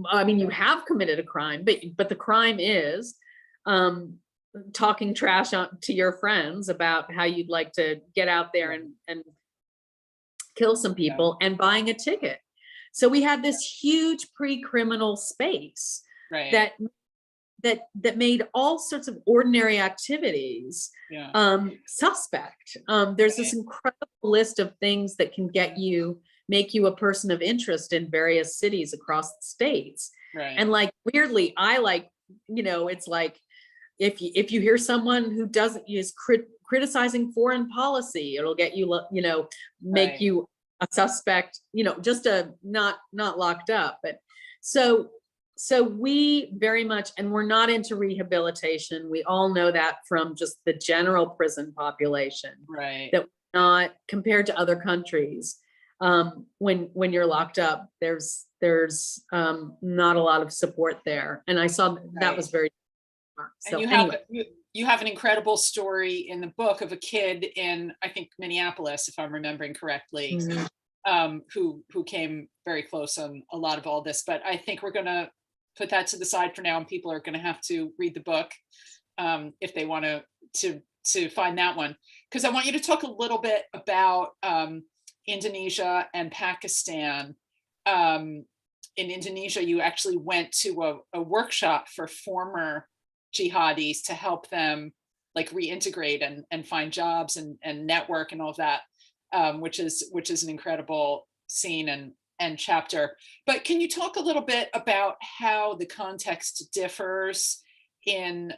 I mean, you have committed a crime, but the crime is talking trash to your friends about how you'd like to get out there and kill some people, and buying a ticket. So we had this huge pre-criminal space that made all sorts of ordinary activities suspect. There's this incredible list of things that can make you a person of interest in various cities across the states. And like, weirdly, I like, it's like, if you hear someone who is criticizing foreign policy, it'll get you, make you a suspect, just not locked up. But so we very much, and we're not into rehabilitation. We all know that from just the general prison population, that not compared to other countries. When you're locked up, there's not a lot of support there. And I saw that was very smart. So and you have an incredible story in the book of a kid in, I think, Minneapolis, if I'm remembering correctly, who came very close on a lot of all this. But I think we're going to put that to the side for now, and people are going to have to read the book if they want to find that one. Because I want you to talk a little bit about Indonesia and Pakistan. In Indonesia, you actually went to a workshop for former jihadis to help them like reintegrate and find jobs and network and all of that, which is an incredible scene and chapter. But can you talk a little bit about how the context differs in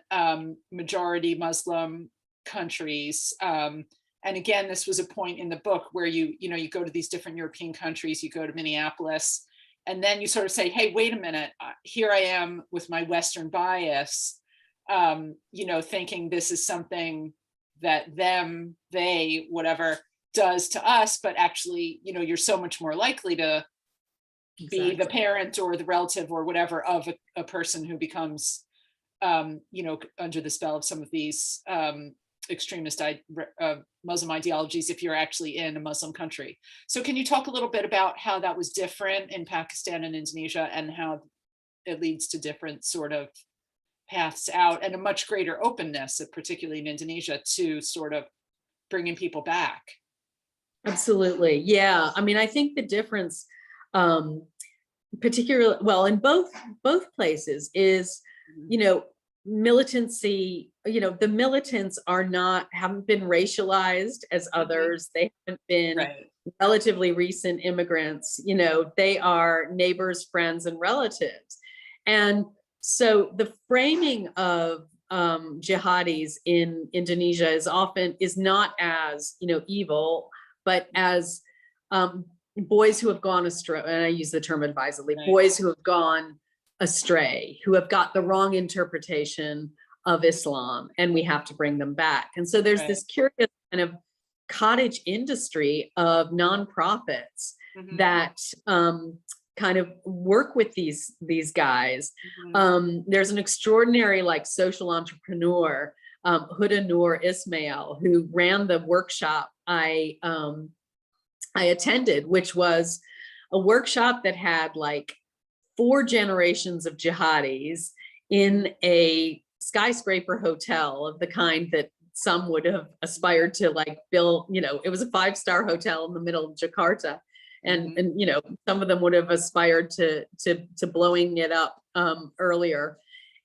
majority Muslim countries? And again, this was a point in the book where you go to these different European countries, you go to Minneapolis, and then you sort of say, hey, wait a minute, here I am with my Western bias, thinking this is something that they, whatever, does to us, but actually, you're so much more likely to be the parent or the relative or whatever of a person who becomes, under the spell of some of these extremist Muslim ideologies if you're actually in a Muslim country. So can you talk a little bit about how that was different in Pakistan and Indonesia, and how it leads to different sort of paths out and a much greater openness, particularly in Indonesia, to sort of bringing people back? Absolutely. Yeah. I mean, I think the difference, particularly, well, in both places is, militancy, the militants haven't been racialized as others. They haven't been relatively recent immigrants, they are neighbors, friends, and relatives. And so the framing of jihadis in Indonesia is not as, evil, but as boys who have gone astray, and I use the term advisedly, Right. boys who have gone astray, who have got the wrong interpretation of Islam, and we have to bring them back. And so there's Right. this curious kind of cottage industry of nonprofits Mhm. that kind of work with these guys. Mhm. There's an extraordinary social entrepreneur, Huda Noor Ismail, who ran the workshop I attended, which was a workshop that had 4 generations of jihadis in a skyscraper hotel of the kind that some would have aspired to build. It was a 5-star hotel in the middle of Jakarta. And some of them would have aspired to blowing it up earlier.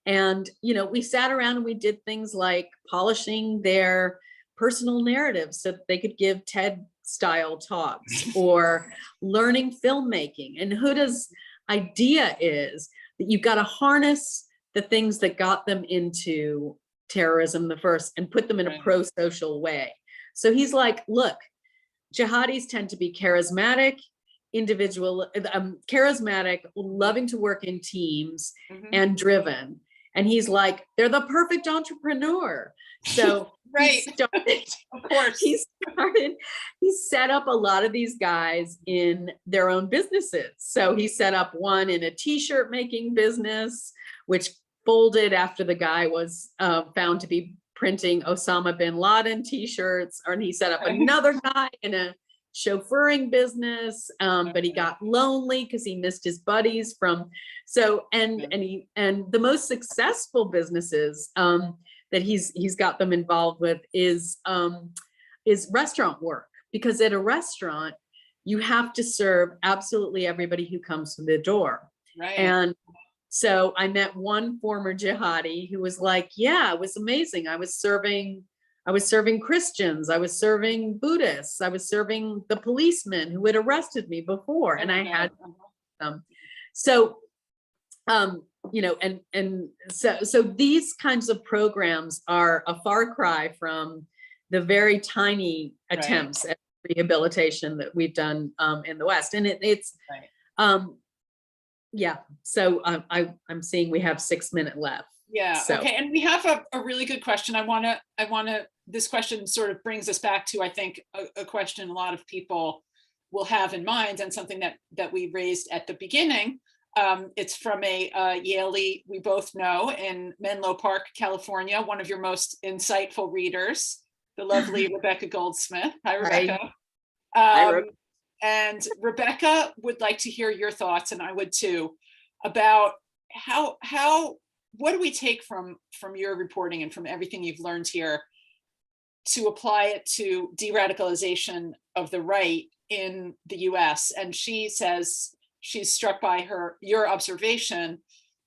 And we sat around and we did things like polishing their personal narratives so that they could give TED style talks, or learning filmmaking. And Huda's idea is that you've got to harness the things that got them into terrorism the first and put them in a Right. pro-social way. So he's like, look, jihadis tend to be charismatic, charismatic, loving to work in teams, Mhm. and driven. And he's like, they're the perfect entrepreneur. So Right. Of course. he set up a lot of these guys in their own businesses. So he set up one in a t-shirt making business, which folded after the guy was found to be printing Osama bin Laden t-shirts. And he set up another guy in a chauffeuring business, but he got lonely because he missed his buddies and the most successful businesses that he's got them involved with is restaurant work, because at a restaurant you have to serve absolutely everybody who comes to the door. Right. And so I met one former jihadi who was like, yeah, it was amazing. I was serving Christians, I was serving Buddhists, I was serving the policemen who had arrested me before, and I had them. So, so these kinds of programs are a far cry from the very tiny attempts at rehabilitation that we've done in the West, and it's yeah. So I'm seeing we have 6 minutes left. Yeah. So. Okay. And we have a really good question. I want to, this question sort of brings us back to, I think, a question a lot of people will have in mind, and something that we raised at the beginning. It's from a Yalie we both know in Menlo Park, California, one of your most insightful readers, the lovely Rebecca Goldsmith. Hi, Rebecca. Hi. And Rebecca would like to hear your thoughts, and I would too, about what do we take from your reporting and from everything you've learned here to apply it to de-radicalization of the right in the US? And she says she's struck by your observation,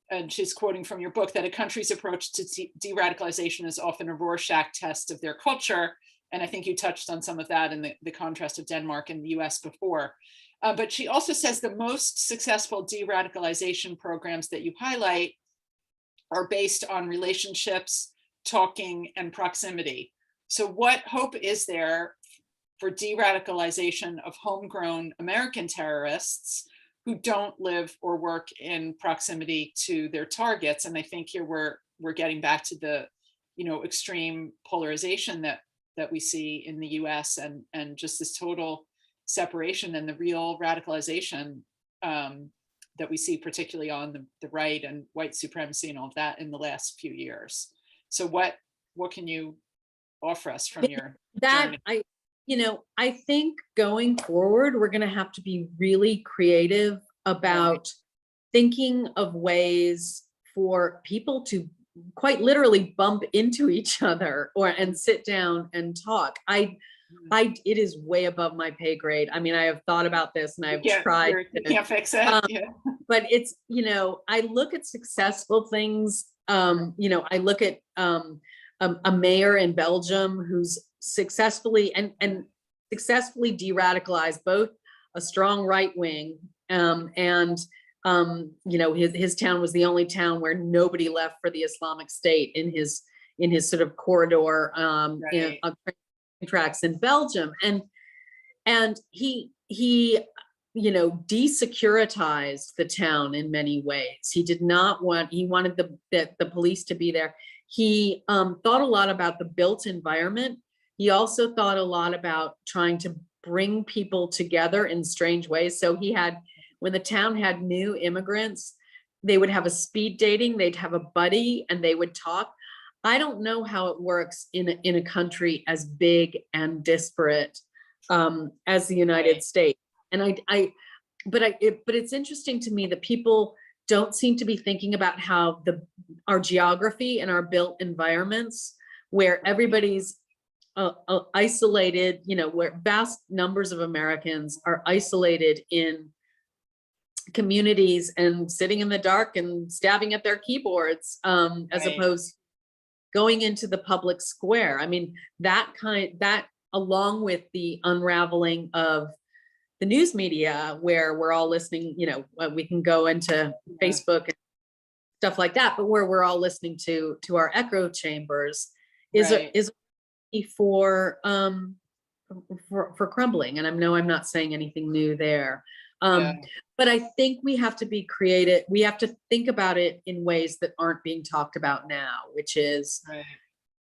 and she's quoting from your book, that a country's approach to de-radicalization is often a Rorschach test of their culture. And I think you touched on some of that in the contrast of Denmark and the US before. But she also says the most successful de-radicalization programs that you highlight are based on relationships, talking, and proximity. So what hope is there for de-radicalization of homegrown American terrorists who don't live or work in proximity to their targets? And I think here we're getting back to the extreme polarization that we see in the US, and just this total separation and the real radicalization that we see, particularly on the right, and white supremacy and all of that in the last few years. So what can you offer us from your journey? I think going forward, we're going to have to be really creative about thinking of ways for people to quite literally bump into each other and sit down and talk. It is way above my pay grade. I mean, I have thought about this and I've tried. You can't fix it. But it's, I look at successful things. I look at a mayor in Belgium who's successfully and successfully de-radicalized both a strong right wing and You know, his town was the only town where nobody left for the Islamic State in his sort of corridor Right. of train tracks in Belgium. And he you know, desecuritized the town in many ways. He did not want, he wanted the police to be there. He thought a lot about the built environment. He also thought a lot about trying to bring people together in strange ways. So he had, when the town had new immigrants, they would have a speed dating, they'd have a buddy, and they would talk. I don't know how it works in a country as big and disparate as the United States. And but it's interesting to me that people don't seem to be thinking about how our geography and our built environments, where everybody's isolated, you know, where vast numbers of Americans are isolated in communities and sitting in the dark and stabbing at their keyboards, as opposed to going into the public square. I mean, that along with the unraveling of the news media, where we're all listening, you know, we can go into Facebook and stuff like that, but where we're all listening to our echo chambers is for crumbling. And I'm not saying anything new there. But I think we have to be creative. We have to think about it in ways that aren't being talked about now, which is,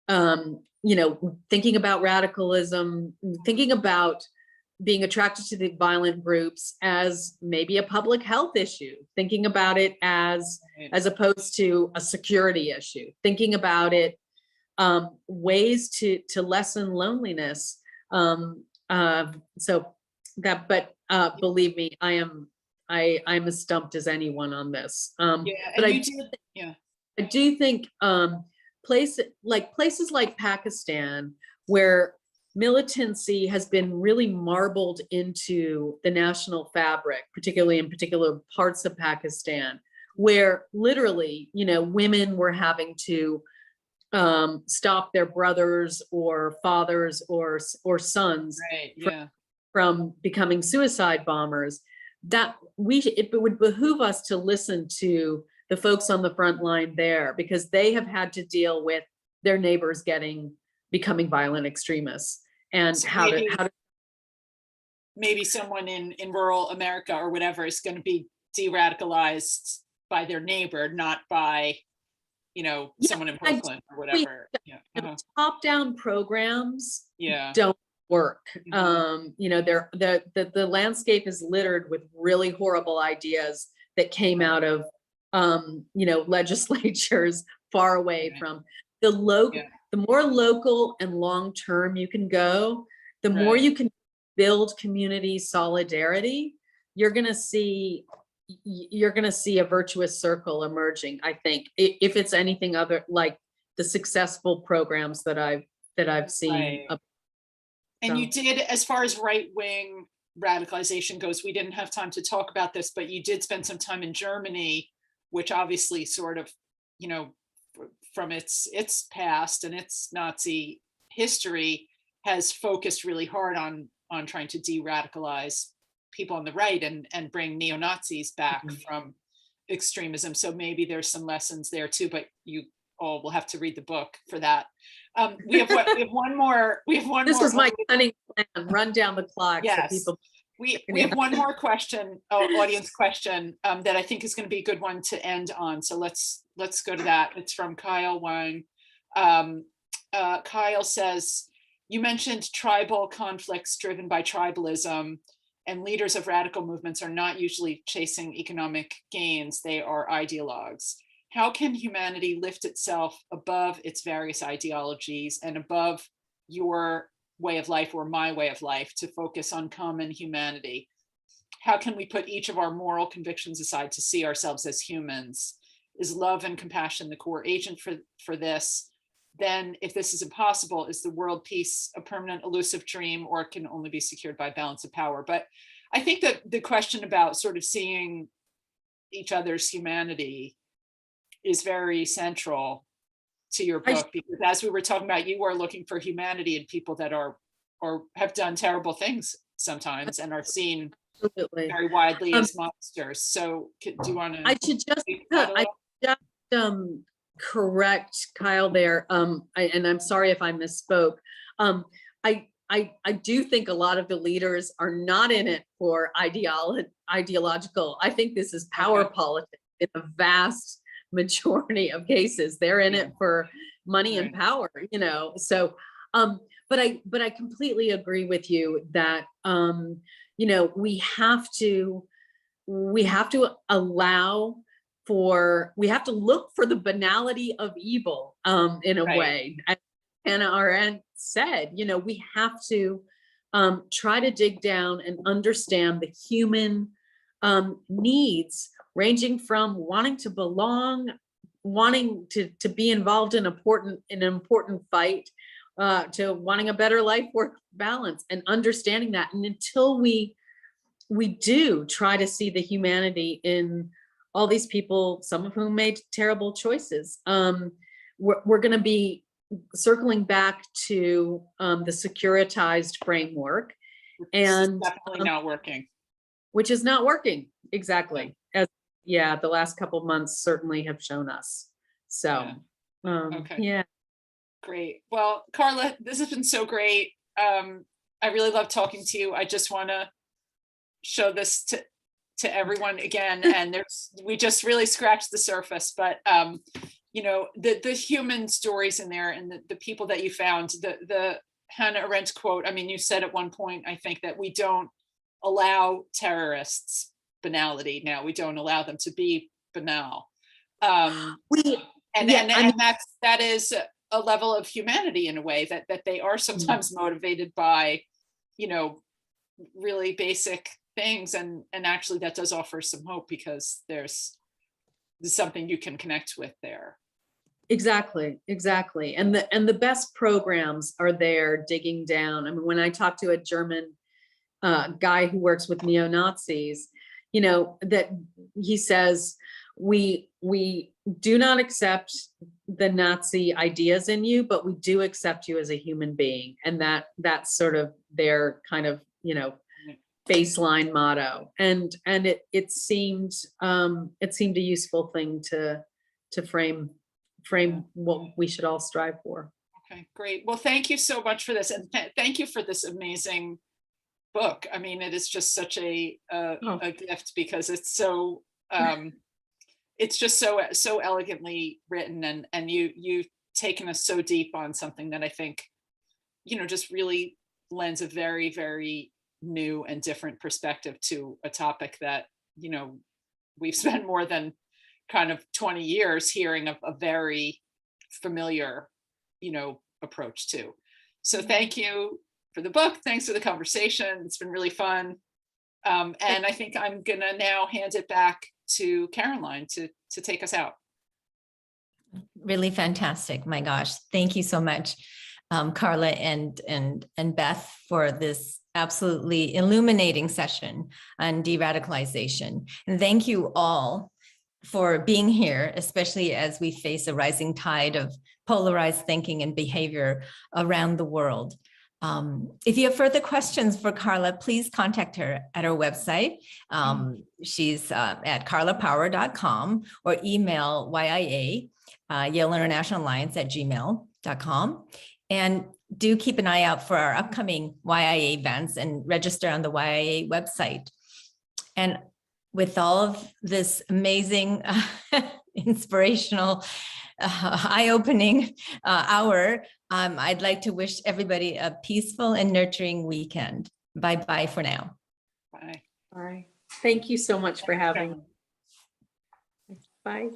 you know, thinking about radicalism, thinking about being attracted to the violent groups as maybe a public health issue, thinking about it as opposed to a security issue, thinking about it ways to lessen loneliness. So that, but believe me, I'm as stumped as anyone on this. But I do think places like Pakistan, where militancy has been really marbled into the national fabric, particularly in particular parts of Pakistan, where literally, you know, women were having to stop their brothers or fathers or sons from becoming suicide bombers. That it would behoove us to listen to the folks on the front line there, because they have had to deal with their neighbors becoming violent extremists, and so how to maybe someone in rural America or whatever is going to be de-radicalized by their neighbor, not by, you know, someone in Brooklyn or whatever. Top-down programs don't work. You know, the landscape is littered with really horrible ideas that came out of you know, legislatures far away from the local. The more local and long-term you can go, the more you can build community solidarity. You're going to see a virtuous circle emerging, I think, if it's anything other like the successful programs that I've seen. And you did, as far as right-wing radicalization goes, we didn't have time to talk about this, but you did spend some time in Germany, which obviously sort of, you know, from its past and its Nazi history, has focused really hard on trying to de-radicalize people on the right and bring neo-Nazis back from extremism. So maybe there's some lessons there too, but you all will have to read the book for that. We have one more. This was my cunning plan. Run down the clock. Yes. So people. We have one more question, audience question, that I think is going to be a good one to end on. So let's go to that. It's from Kyle Wang. Kyle says, you mentioned tribal conflicts driven by tribalism, and leaders of radical movements are not usually chasing economic gains. They are ideologues. How can humanity lift itself above its various ideologies and above your way of life or my way of life to focus on common humanity? How can we put each of our moral convictions aside to see ourselves as humans? Is love and compassion the core agent for this? Then, if this is impossible, is the world peace a permanent elusive dream, or it can only be secured by balance of power? But I think that the question about sort of seeing each other's humanity is very central to your book, because as we were talking about, you are looking for humanity in people that are or have done terrible things sometimes and are seen Absolutely. very widely as monsters. So do you want to? I should just correct Kyle there. And I'm sorry if I misspoke. I do think a lot of the leaders are not in it for ideological. I think this is power politics in a vast majority of cases. They're in it for money and power, you know. So, but I completely agree with you that you know, we have to allow for, we have to look for the banality of evil in a way. As Hannah Arendt said, you know, we have to try to dig down and understand the human needs, ranging from wanting to belong, wanting to be involved in an important fight, to wanting a better life-work balance, and understanding that. And until we do try to see the humanity in all these people, some of whom made terrible choices, we're going to be circling back to the securitized framework, and definitely not working. Which is not working, exactly. As the last couple of months certainly have shown us. So yeah. Great. Well, Carla, this has been so great. I really love talking to you. I just want to show this to everyone again, and we just really scratched the surface, but you know, the human stories in there, and the people that you found, the Hannah Arendt quote. I mean, you said at one point, I think, that we don't allow terrorists banality now. We don't allow them to be banal. And that is a level of humanity in a way, that they are sometimes motivated by, you know, really basic things, and actually that does offer some hope, because there's something you can connect with there. Exactly. And the best programs are there digging down. I mean, when I talk to a German guy who works with neo-Nazis, you know, that he says, we do not accept the Nazi ideas in you, but we do accept you as a human being. And that's sort of their kind of, you know, baseline motto. And it seemed a useful thing to frame what we should all strive for. Okay, great. Well, thank you so much for this, and thank you for this amazing book. I mean, it is just such a gift, because it's so it's just so elegantly written, and you've taken us so deep on something that I think, you know, just really lends a very, very new and different perspective to a topic that, you know, we've spent more than kind of 20 years hearing of a very familiar, you know, approach to. So thank you for the book. Thanks for the conversation. It's been really fun. And I think I'm gonna now hand it back to Caroline to take us out. Really fantastic. My gosh. Thank you so much, Carla and Beth, for this absolutely illuminating session on deradicalization. And thank you all for being here, especially as we face a rising tide of polarized thinking and behavior around the world. If you have further questions for Carla, please contact her at her website. She's at carlapower.com, or email YIA, Yale International Alliance @gmail.com. And do keep an eye out for our upcoming YIA events, and register on the YIA website. And with all of this amazing, inspirational, eye-opening hour, I'd like to wish everybody a peaceful and nurturing weekend. Bye-bye for now. Bye. All right. Thank you so much for having me. Bye.